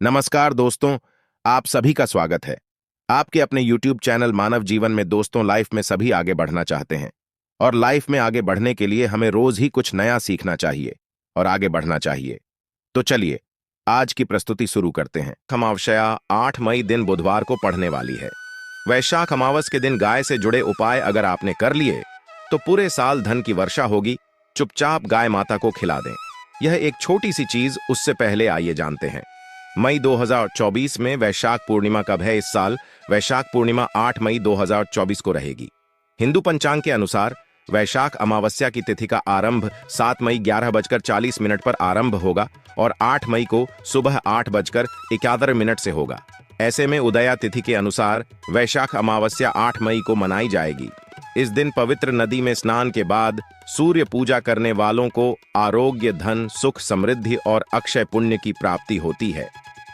नमस्कार दोस्तों, आप सभी का स्वागत है। आपके अपने YouTube चैनल मानव जीवन में दोस्तों, लाइफ में सभी आगे बढ़ना चाहते हैं और लाइफ में आगे बढ़ने के लिए हमें रोज ही कुछ नया सीखना चाहिए और आगे बढ़ना चाहिए। तो चलिए आज की प्रस्तुति शुरू करते हैं। अमावस्या 8 मई दिन बुधवार को पड़ने वाली है। वैशाख अमावस के दिन गाय से जुड़े उपाय अगर आपने कर लिए तो पूरे साल धन की वर्षा होगी। चुपचाप गाय माता को खिला दें। यह एक छोटी सी चीज, उससे पहले आइए जानते हैं मई 2024 में वैशाख पूर्णिमा कब है। इस साल वैशाख पूर्णिमा 8 मई 2024 को रहेगी। हिंदू पंचांग के अनुसार वैशाख अमावस्या की तिथि का आरंभ 7 मई 11:40 पर आरंभ होगा और 8 मई को सुबह 8:71 से होगा। ऐसे में उदया तिथि के अनुसार वैशाख अमावस्या 8 मई को मनाई जाएगी। इस दिन पवित्र नदी में स्नान के बाद सूर्य पूजा करने वालों को आरोग्य, धन, सुख, समृद्धि और अक्षय पुण्य की प्राप्ति होती है।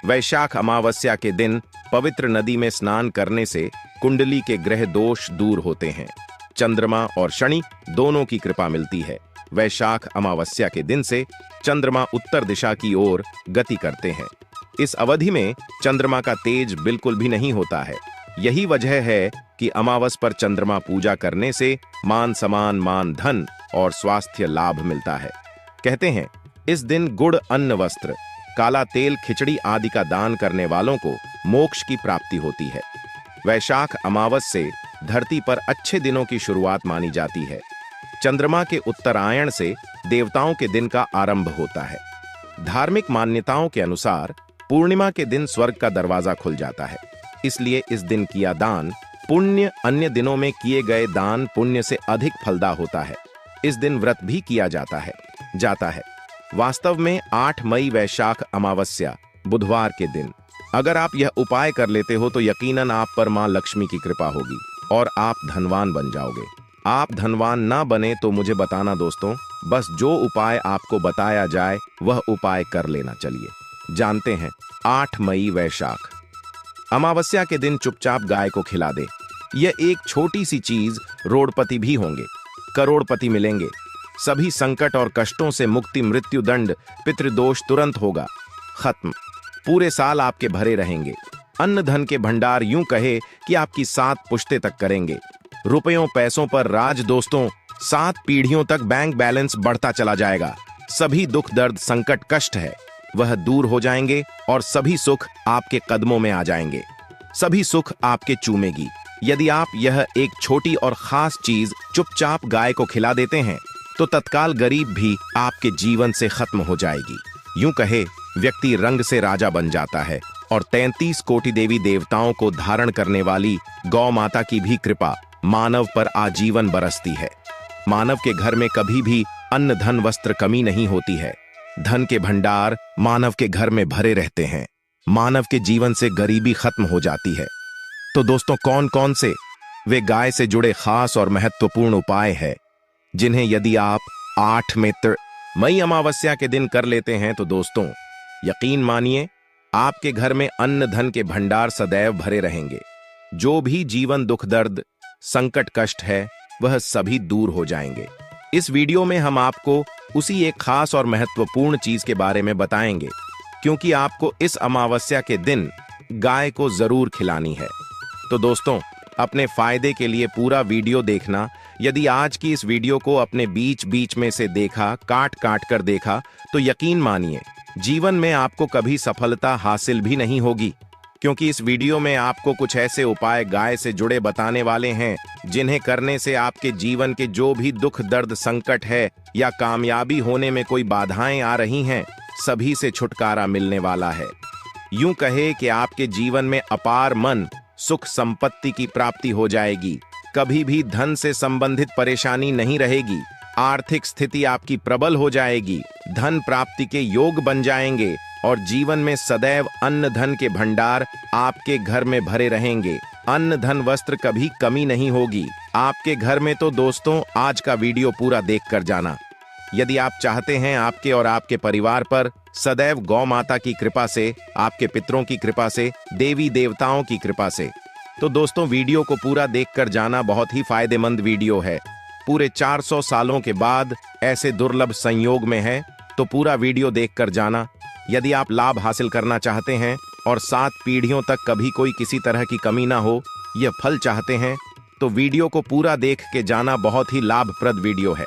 वैशाख अमावस्या के दिन पवित्र नदी में स्नान करने से कुंडली के ग्रह दोष दूर होते हैं। चंद्रमा और शनि दोनों की कृपा मिलती है। वैशाख अमावस्या के दिन से चंद्रमा उत्तर दिशा की ओर गति करते हैं। इस अवधि में चंद्रमा का तेज बिल्कुल भी नहीं होता है। यही वजह है कि अमावस पर चंद्रमा पूजा करने से मान सम्मान, मान धन और स्वास्थ्य लाभ मिलता है। कहते हैं इस दिन गुड़, अन्न, वस्त्र, काला तेल, खिचड़ी आदि का दान करने वालों को मोक्ष की प्राप्ति होती है। वैशाख अमावस से धरती पर अच्छे दिनों की शुरुआत मानी जाती है। चंद्रमा के उत्तरायण से देवताओं के दिन का आरंभ होता है। धार्मिक मान्यताओं के अनुसार पूर्णिमा के दिन स्वर्ग का दरवाजा खुल जाता है। इसलिए इस दिन किया दान पुण्य अन्य दिनों में किए गए दान पुण्य से अधिक फलदा होता है। इस दिन व्रत भी किया जाता है। वास्तव में 8 मई वैशाख अमावस्या बुधवार के दिन अगर आप यह उपाय कर लेते हो तो यकीनन आप पर मां लक्ष्मी की कृपा होगी और आप धनवान बन जाओगे। आप धनवान ना बने तो मुझे बताना दोस्तों, बस जो उपाय आपको बताया जाए वह उपाय कर लेना। चलिए जानते हैं 8 मई वैशाख अमावस्या के दिन चुपचाप गाय को खिला दे। यह एक छोटी सी चीज, रोडपति भी होंगे, करोड़पति मिलेंगे। सभी संकट और कष्टों से मुक्ति, मृत्यु दंड, पितृदोष तुरंत होगा खत्म। पूरे साल आपके भरे रहेंगे। अन्न धन के भंडार यूं कहे कि आपकी 7 पुश्ते तक करेंगे। रुपयों पैसों पर राज दोस्तों, 7 पीढ़ियों तक बैंक बैलेंस बढ़ता चला जाएगा। सभी दुख, दर्द, संकट, कष्ट है वह दूर हो जाएंगे और सभी सुख आपके कदमों में आ जाएंगे। सभी सुख आपके चूमेगी। यदि आप यह एक छोटी और खास चीज चुपचाप गाय को खिला देते हैं तो तत्काल गरीब भी आपके जीवन से खत्म हो जाएगी। यूं कहे व्यक्ति रंग से राजा बन जाता है और 33 कोटि देवी देवताओं को धारण करने वाली गौ माता की भी कृपा मानव पर आजीवन बरसती है। मानव के घर में कभी भी अन्न, धन, वस्त्र कमी नहीं होती है। धन के भंडार मानव के घर में भरे रहते हैं। मानव के जीवन से गरीबी खत्म हो जाती है। तो दोस्तों, कौन कौन से वे गाय से जुड़े खास और महत्वपूर्ण उपाय हैं जिन्हें यदि आप 8 मई अमावस्या के दिन कर लेते हैं तो दोस्तों यकीन मानिए आपके घर में अन्न धन के भंडार सदैव भरे रहेंगे। जो भी जीवन दुख, दर्द, संकट, कष्ट है वह सभी दूर हो जाएंगे। इस वीडियो में हम आपको उसी एक खास और महत्वपूर्ण चीज के बारे में बताएंगे, क्योंकि आपको इस अमावस्या के दिन गाय को जरूर खिलानी है। तो दोस्तों, अपने फायदे के लिए पूरा वीडियो देखना। यदि आज की इस वीडियो को अपने बीच बीच में से देखा, काट काट कर देखा, तो यकीन मानिए जीवन में आपको कभी सफलता हासिल भी नहीं होगी, क्योंकि इस वीडियो में आपको कुछ ऐसे उपाय गाय से जुड़े बताने वाले हैं जिन्हें करने से आपके जीवन के जो भी दुख, दर्द, संकट है या कामयाबी होने में कोई बाधाएं आ रही हैं, सभी से छुटकारा मिलने वाला है। यूं कहे कि आपके जीवन में अपार मन, सुख, संपत्ति की प्राप्ति हो जाएगी। कभी भी धन से संबंधित परेशानी नहीं रहेगी। आर्थिक स्थिति आपकी प्रबल हो जाएगी। धन प्राप्ति के योग बन जाएंगे और जीवन में सदैव अन्न धन के भंडार आपके घर में भरे रहेंगे। अन्न धन वस्त्र कभी कमी नहीं होगी आपके घर में। तो दोस्तों, आज का वीडियो पूरा देखकर जाना। यदि आप चाहते हैं आपके और आपके परिवार पर सदैव गौ माता की कृपा से, आपके पितरों की कृपा से, देवी देवताओं की कृपा से, तो दोस्तों वीडियो को पूरा देखकर जाना। बहुत ही फायदेमंद वीडियो है। पूरे 400 सालों के बाद ऐसे दुर्लभ संयोग में है, तो पूरा वीडियो देखकर जाना। यदि आप लाभ हासिल करना चाहते हैं और 7 पीढ़ियों तक कभी कोई किसी तरह की कमी ना हो, यह फल चाहते हैं, तो वीडियो को पूरा देख के जाना बहुत ही लाभप्रद वीडियो है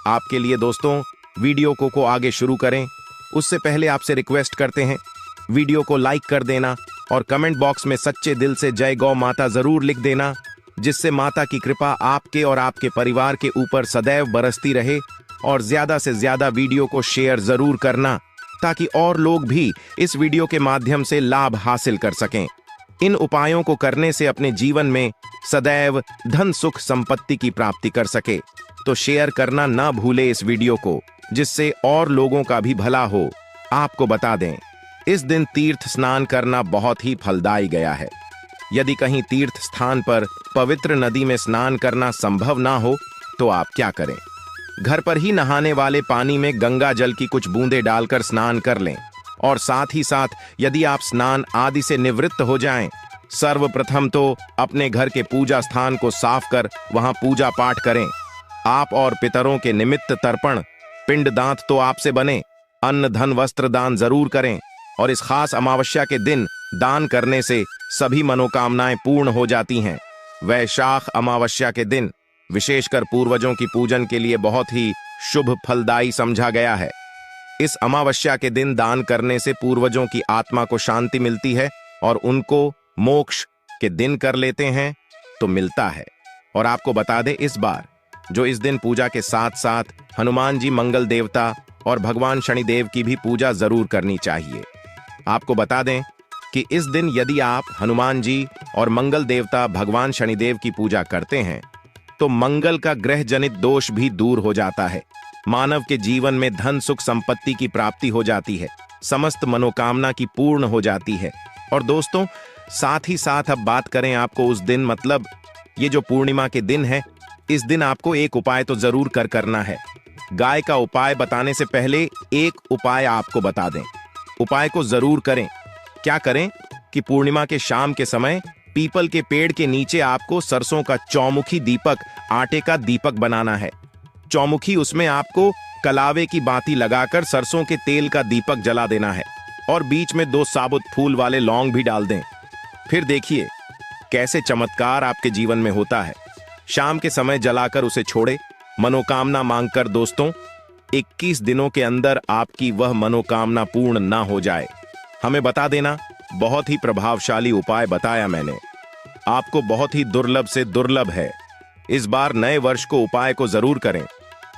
आपके लिए। दोस्तों, वीडियो को आगे शुरू करें उससे पहले आपसे रिक्वेस्ट करते हैं वीडियो को लाइक कर देना और कमेंट बॉक्स में सच्चे दिल से जय गौ माता जरूर लिख देना, जिससे माता की कृपा आपके और आपके परिवार के ऊपर सदैव बरसती रहे। और ज्यादा से ज्यादा वीडियो को शेयर जरूर करना ताकि और लोग भी इस वीडियो के माध्यम से लाभ हासिल कर सकें। इन उपायों को करने से अपने जीवन में सदैव धन सुख संपत्ति की प्राप्ति कर सके। तो शेयर करना ना भूले इस वीडियो को, जिससे और लोगों का भी भला हो। आपको बता दें, इस दिन तीर्थ स्नान करना बहुत ही फलदायी गया है। यदि कहीं तीर्थ स्थान पर पवित्र नदी में स्नान करना संभव ना हो तो आप क्या करें, घर पर ही नहाने वाले पानी में गंगा जल की कुछ बूंदें डालकर स्नान कर लें। और साथ ही साथ यदि आप स्नान आदि से निवृत्त हो जाएं, सर्वप्रथम तो अपने घर के पूजा स्थान को साफ कर वहां पूजा पाठ करें। आप और पितरों के निमित्त तर्पण पिंड दांत तो आपसे बने, अन्न धन वस्त्र दान जरूर करें। और इस खास अमावस्या के दिन दान करने से सभी मनोकामनाएं पूर्ण हो जाती हैं। वैशाख अमावस्या के दिन विशेषकर पूर्वजों की पूजन के लिए बहुत ही शुभ फलदायी समझा गया है। इस अमावस्या के दिन दान करने से पूर्वजों की आत्मा को शांति मिलती है और उनको मोक्ष के दिन कर लेते हैं तो मिलता है। और आपको बता दें, इस बार जो इस दिन पूजा के साथ साथ हनुमान जी मंगल देवता और भगवान शनिदेव की भी पूजा जरूर करनी चाहिए। आपको बता दें कि इस दिन यदि आप हनुमान जी और मंगल देवता भगवान शनिदेव की पूजा करते हैं तो मंगल का ग्रह जनित दोष भी दूर हो जाता है। मानव के जीवन में धन सुख संपत्ति की प्राप्ति हो जाती है, समस्त मनोकामना की पूर्ण हो जाती है। और दोस्तों, साथ ही साथ अब बात करें आपको उस दिन, मतलब ये जो पूर्णिमा के दिन है, इस दिन आपको एक उपाय तो जरूर करना है। गाय का उपाय बताने से पहले एक उपाय आपको बता दें, उपाय को जरूर करें। क्या करें कि पूर्णिमा के शाम के समय पीपल के पेड़ के नीचे आपको सरसों का चौमुखी दीपक, आटे का दीपक बनाना है। चौमुखी, उसमें आपको कलावे की बाती लगाकर सरसों के तेल का दीपक जला देना है और बीच में 2 साबुत फूल वाले लौंग भी डाल दें। फिर देखिए कैसे चमत्कार आपके जीवन में होता है। शाम के समय जलाकर उसे छोड़े, मनोकामना मांगकर दोस्तों 21 दिनों के अंदर आपकी वह मनोकामना पूर्ण ना हो जाए। हमें बता देना, बहुत ही प्रभावशाली उपाय बताया मैंने, आपको बहुत ही दुर्लभ से दुर्लभ है। इस बार नए वर्ष को उपाय को जरूर करें।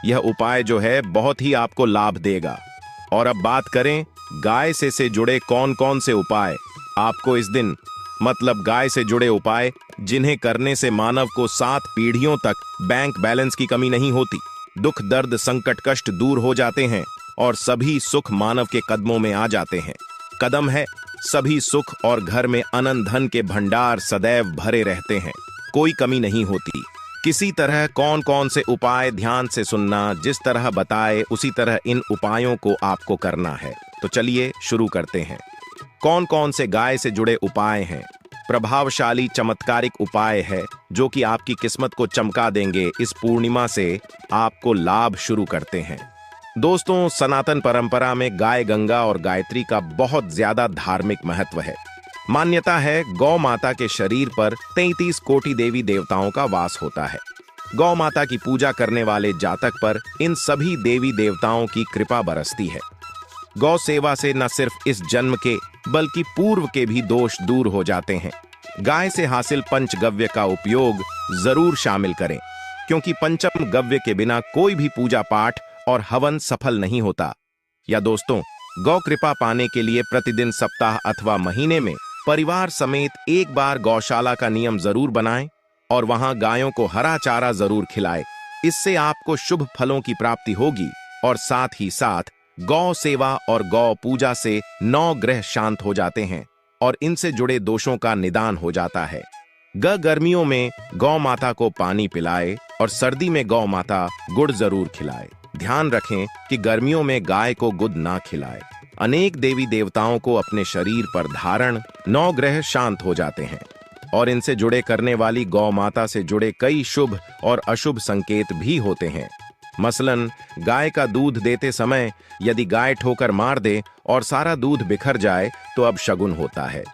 यह उपाय जो है बहुत ही आपको लाभ देगा। और अब बात करें गाय से जुड़े कौन कौन से उपाय आपको इस दिन, मतलब गाय से जुड़े उपाय जिन्हें करने से मानव को 7 पीढ़ियों तक बैंक बैलेंस की कमी नहीं होती, दुख दर्द संकट कष्ट दूर हो जाते हैं और सभी सुख मानव के कदमों में आ जाते हैं। कदम है सभी सुख और घर में अनंत धन के भंडार सदैव भरे रहते हैं, कोई कमी नहीं होती। किसी तरह कौन कौन से उपाय ध्यान से सुनना, जिस तरह बताए उसी तरह इन उपायों को आपको करना है। तो चलिए शुरू करते हैं। कौन कौन से गाय से जुड़े उपाय हैं? प्रभावशाली चमत्कारिक उपाय है जो कि आपकी किस्मत को चमका देंगे। इस पूर्णिमा से आपको लाभ शुरू करते हैं। दोस्तों, सनातन परंपरा में गाय गंगा और गायत्री का बहुत ज्यादा धार्मिक महत्व है। मान्यता है गौ माता के शरीर पर 33 कोटि देवी देवताओं का वास होता है। गौ माता की पूजा करने वाले जातक पर इन सभी देवी देवताओं की कृपा बरसती है। गौ सेवा से न सिर्फ इस जन्म के बल्कि पूर्व के भी दोष दूर हो जाते हैं। गाय से हासिल पंचगव्य का उपयोग जरूर शामिल करें, क्योंकि पंचम गव्य के बिना कोई भी पूजा पाठ और हवन सफल नहीं होता। या दोस्तों, गौ कृपा पाने के लिए प्रतिदिन, सप्ताह अथवा महीने में परिवार समेत एक बार गौशाला का नियम जरूर बनाएं और वहां गायों को हरा चारा जरूर खिलाएं। इससे आपको शुभ फलों की प्राप्ति होगी और साथ ही साथ गौ सेवा और गौ पूजा से 9 ग्रह शांत हो जाते हैं और इनसे जुड़े दोषों का निदान हो जाता है। गर्मियों में गौ माता को पानी पिलाए और सर्दी में गौ माता गुड़ जरूर खिलाए। ध्यान रखें कि गर्मियों में गाय को गुड़ ना खिलाए। अनेक देवी देवताओं को अपने शरीर पर धारण 9 ग्रह शांत हो जाते हैं और इनसे जुड़े करने वाली गौ माता से जुड़े कई शुभ और अशुभ संकेत भी होते हैं। मसलन गाय का दूध देते समय यदि गाय ठोकर मार दे और सारा दूध बिखर जाए तो अब शगुन होता है।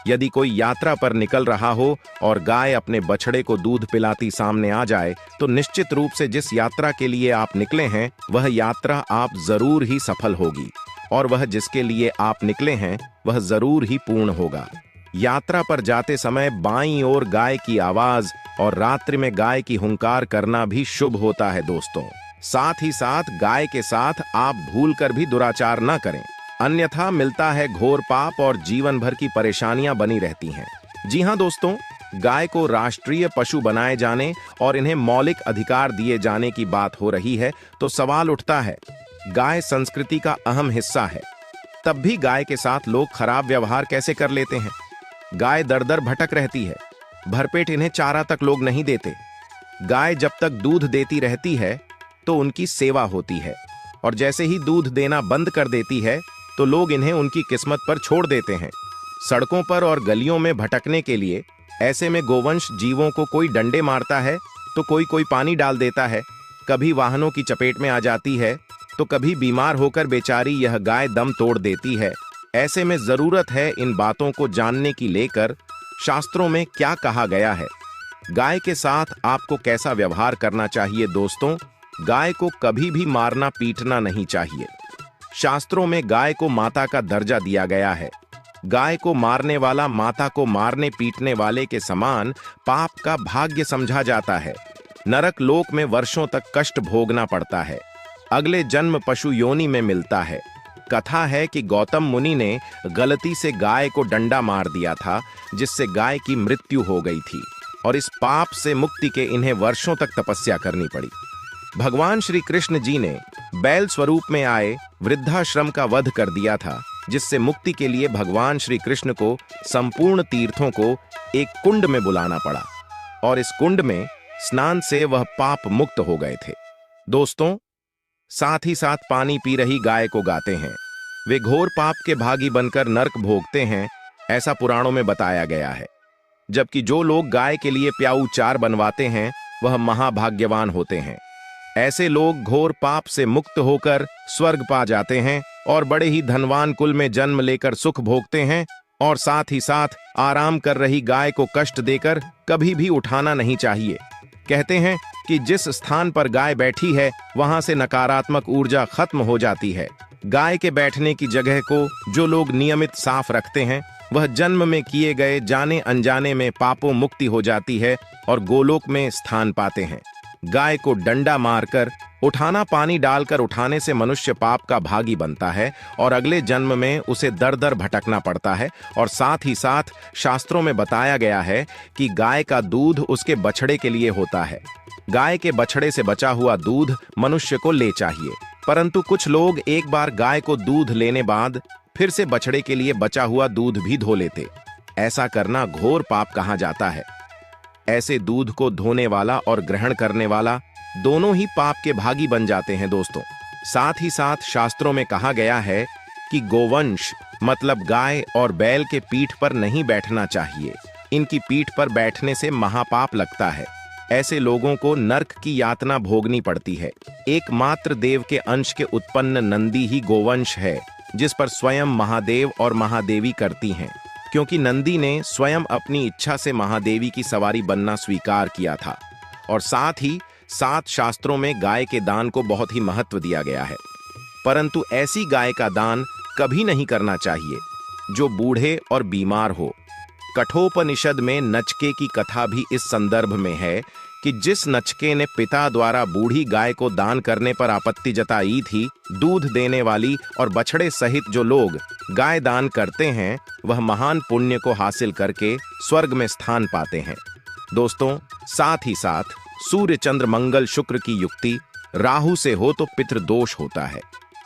यदि कोई यात्रा पर निकल रहा हो और गाय अपने बछड़े को दूध पिलाती सामने आ जाए तो निश्चित रूप से जिस यात्रा के लिए आप निकले हैं वह यात्रा आप जरूर ही सफल होगी और वह जिसके लिए आप निकले हैं वह जरूर ही पूर्ण होगा। यात्रा पर जाते समय बाईं ओर गाय की आवाज और रात्रि में गाय की हुंकार करना भी शुभ होता है दोस्तों। साथ ही साथ गाय के साथ आप भूलकर भी दुराचार न करें, अन्यथा मिलता है घोर पाप और जीवन भर की परेशानियां बनी रहती हैं। जी हां दोस्तों, गाय को राष्ट्रीय पशु बनाए जाने और इन्हें मौलिक अधिकार दिए जाने की बात हो रही है तो सवाल उठता है, गाय संस्कृति का अहम हिस्सा है, तब भी गाय के साथ लोग खराब व्यवहार कैसे कर लेते हैं। गाय दर दर भटक रहती है, भरपेट इन्हें चारा तक लोग नहीं देते। गाय जब तक दूध देती रहती है तो उनकी सेवा होती है और जैसे ही दूध देना बंद कर देती है तो लोग इन्हें उनकी किस्मत पर छोड़ देते हैं, सड़कों पर और गलियों में भटकने के लिए। ऐसे में गोवंश जीवों को कोई डंडे मारता है तो कोई पानी डाल देता है, कभी वाहनों की चपेट में आ जाती है तो कभी बीमार होकर बेचारी यह गाय दम तोड़ देती है। ऐसे में जरूरत है इन बातों को जानने की लेकर शास्त्रों में क्या कहा गया है, गाय के साथ आपको कैसा व्यवहार करना चाहिए। दोस्तों, गाय को कभी भी मारना पीटना नहीं चाहिए। शास्त्रों में गाय को माता का दर्जा दिया गया है। गाय को मारने वाला माता को मारने पीटने वाले के समान पाप का भाग्य समझा जाता है। नरक लोक में वर्षों तक कष्ट भोगना पड़ता है, अगले जन्म पशु योनि में मिलता है। कथा है कि गौतम मुनि ने गलती से गाय को डंडा मार दिया था जिससे गाय की मृत्यु हो गई थी और इस पाप से मुक्ति के इन्हें वर्षों तक तपस्या करनी पड़ी। भगवान श्री कृष्ण जी ने बैल स्वरूप में आए वृद्धाश्रम का वध कर दिया था, जिससे मुक्ति के लिए भगवान श्री कृष्ण को संपूर्ण तीर्थों को एक कुंड में बुलाना पड़ा और इस कुंड में स्नान से वह पाप मुक्त हो गए थे। दोस्तों, साथ ही साथ पानी पी रही गाय को गाते हैं, वे घोर पाप के भागी बनकर नरक भोगते हैं, ऐसा पुराणों में बताया गया है। जबकि जो लोग गाय के लिए प्याऊ चार बनवाते हैं वह महाभाग्यवान होते हैं। ऐसे लोग घोर पाप से मुक्त होकर स्वर्ग पा जाते हैं और बड़े ही धनवान कुल में जन्म लेकर सुख भोगते हैं और साथ ही साथ आराम कर रही गाय को कष्ट देकर कभी भी उठाना नहीं चाहिए। कहते हैं कि जिस स्थान पर गाय बैठी है वहां से नकारात्मक ऊर्जा खत्म हो जाती है। गाय के बैठने की जगह को जो लोग नियमित साफ रखते हैं वह जन्म में किए गए जाने अनजाने में पापों मुक्ति हो जाती है और गोलोक में स्थान पाते हैं। गाय को डंडा मारकर उठाना, पानी डालकर उठाने से मनुष्य पाप का भागी बनता है और अगले जन्म में उसे दर दर भटकना पड़ता है। और साथ ही साथ शास्त्रों में बताया गया है कि गाय का दूध उसके बछड़े के लिए होता है। गाय के बछड़े से बचा हुआ दूध मनुष्य को ले चाहिए, परंतु कुछ लोग एक बार गाय को दूध लेने बाद फिर से बछड़े के लिए बचा हुआ दूध भी धो लेते। ऐसा करना घोर पाप कहा जाता है। ऐसे दूध को धोने वाला और ग्रहण करने वाला दोनों ही पाप के भागी बन जाते हैं। दोस्तों, साथ ही साथ शास्त्रों में कहा गया है कि गोवंश मतलब गाय और बैल के पीठ पर नहीं बैठना चाहिए। इनकी पीठ पर बैठने से महापाप लगता है। ऐसे लोगों को नरक की यातना भोगनी पड़ती है। एकमात्र देव के अंश के उत्पन्न नंदी ही गोवंश है, जिस पर स्वयं महादेव और महादेवी करती हैं, क्योंकि नंदी ने स्वयं अपनी इच्छा से महादेवी की सवारी बनना स्वीकार किया था। और साथ ही साथ शास्त्रों में गाय के दान को बहुत ही महत्व दिया गया है, परंतु ऐसी गाय का दान कभी नहीं करना चाहिए जो बूढ़े और बीमार हो। कठोपनिषद में नचके की कथा भी इस संदर्भ में है कि जिस नचके ने पिता द्वारा बूढ़ी गाय को दान करने पर आपत्ति जताई थी, दूध देने वाली और बछड़े सहित जो लोग गाय दान करते हैं वह महान पुण्य को हासिल करके स्वर्ग में स्थान पाते हैं। दोस्तों, साथ ही साथ सूर्य चंद्र मंगल शुक्र की युक्ति राहु से हो तो पितृदोष होता है।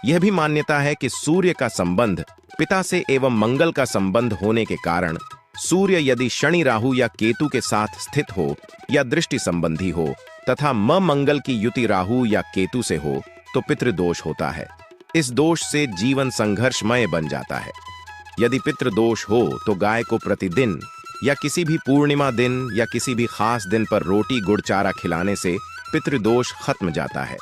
यह भी मान्यता है कि सूर्य का संबंध पिता से एवं मंगल का संबंध होने के कारण सूर्य यदि शनि राहु या केतु के साथ स्थित हो या दृष्टि संबंधी हो तथा मंगल की युति राहु या केतु से हो तो पितृदोष होता है। इस दोष से जीवन संघर्षमय बन जाता है। यदि पितृदोष हो तो गाय को प्रतिदिन या किसी भी पूर्णिमा दिन या किसी भी खास दिन पर रोटी गुड़ चारा खिलाने से पितृदोष खत्म जाता है।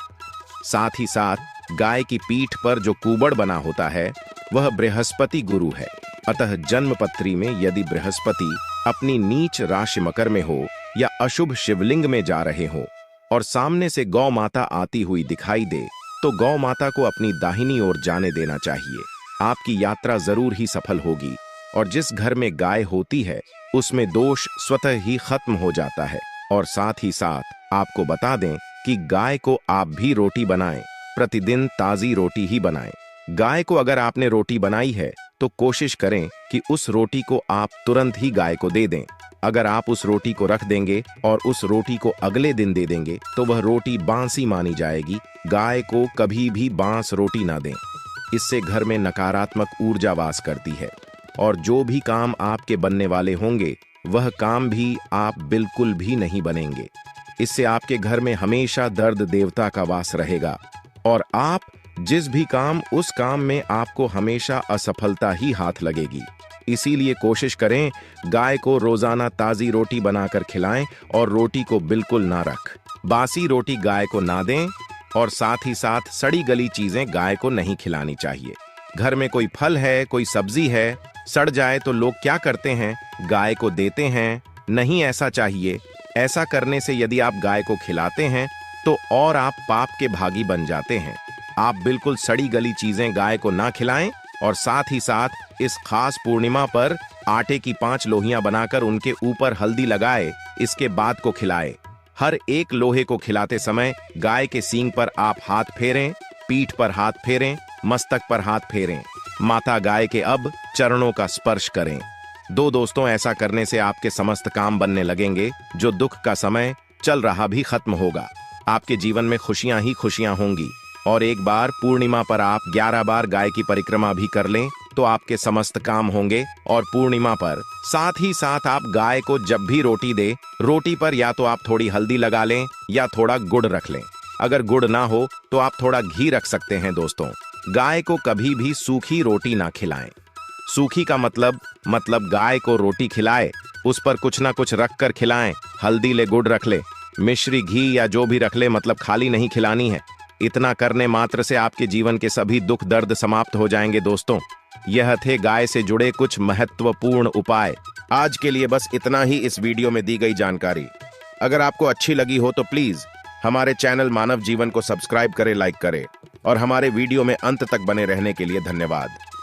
साथ ही साथ गाय की पीठ पर जो कूबड़ बना होता है वह बृहस्पति गुरु है। अतः जन्मपत्री में यदि बृहस्पति अपनी नीच राशि मकर में हो या अशुभ शिवलिंग में जा रहे हो और सामने से गौ माता आती हुई दिखाई दे तो गौ माता को अपनी दाहिनी ओर जाने देना चाहिए। आपकी यात्रा जरूर ही सफल होगी और जिस घर में गाय होती है उसमें दोष स्वतः ही खत्म हो जाता है। और साथ ही साथ आपको बता दें कि गाय को आप भी रोटी बनाएं, प्रतिदिन ताजी रोटी ही बनाएं। गाय को अगर आपने रोटी बनाई है तो कोशिश करें कि उस रोटी को आप तुरंत ही गाय को दे दें। अगर आप उस रोटी को रख देंगे और उस रोटी को अगले दिन दे देंगे तो वह रोटी बांसी मानी जाएगी। गाय को कभी भी बांस रोटी ना दें, इससे घर में नकारात्मक ऊर्जा वास करती है और जो भी काम आपके बनने वाले होंगे वह काम भी आप बिल्कुल भी नहीं बनेंगे। इससे आपके घर में हमेशा दर्द देवता का वास रहेगा और आप जिस भी काम उस काम में आपको हमेशा असफलता ही हाथ लगेगी। इसीलिए कोशिश करें गाय को रोजाना ताजी रोटी बनाकर खिलाएं और रोटी को बिल्कुल ना रख बासी रोटी गाय को ना दें और साथ ही साथ सड़ी गली चीजें गाय को नहीं खिलानी चाहिए। घर में कोई फल है, कोई सब्जी है, सड़ जाए तो लोग क्या करते हैं, गाय को देते हैं। नहीं ऐसा चाहिए। ऐसा करने से यदि आप गाय को खिलाते हैं तो और आप पाप के भागी बन जाते हैं। आप बिल्कुल सड़ी गली चीजें गाय को ना खिलाएं और साथ ही साथ इस खास पूर्णिमा पर आटे की 5 लोहियां बनाकर उनके ऊपर हल्दी लगाए, इसके बाद को खिलाए। हर एक लोहे को खिलाते समय गाय के सींग पर आप हाथ फेरें, पीठ पर हाथ फेरें, मस्तक पर हाथ फेरें। माता गाय के अब चरणों का स्पर्श करें। दोस्तों, ऐसा करने से आपके समस्त काम बनने लगेंगे। जो दुख का समय चल रहा भी खत्म होगा। आपके जीवन में खुशियां ही खुशियां होंगी। और एक बार पूर्णिमा पर आप 11 बार गाय की परिक्रमा भी कर लें तो आपके समस्त काम होंगे। और पूर्णिमा पर साथ ही साथ आप गाय को जब भी रोटी दे, रोटी पर या तो आप थोड़ी हल्दी लगा लें या थोड़ा गुड़ रख लें। अगर गुड़ ना हो तो आप थोड़ा घी रख सकते हैं। दोस्तों, गाय को कभी भी सूखी रोटी ना खिलाएं। सूखी का मतलब गाय को रोटी खिलाए, उस पर कुछ ना कुछ रख कर खिलाएं। हल्दी ले, गुड़ रख ले, मिश्री, घी या जो भी रख ले, मतलब खाली नहीं खिलानी है। इतना करने मात्र से आपके जीवन के सभी दुख दर्द समाप्त हो जाएंगे। दोस्तों, यह थे गाय से जुड़े कुछ महत्वपूर्ण उपाय। आज के लिए बस इतना ही इस वीडियो में दी गई जानकारी। अगर आपको अच्छी लगी हो तो प्लीज हमारे चैनल मानव जीवन को सब्सक्राइब करें, लाइक करें और हमारे वीडियो में अंत तक बने रहने के लिए धन्यवाद।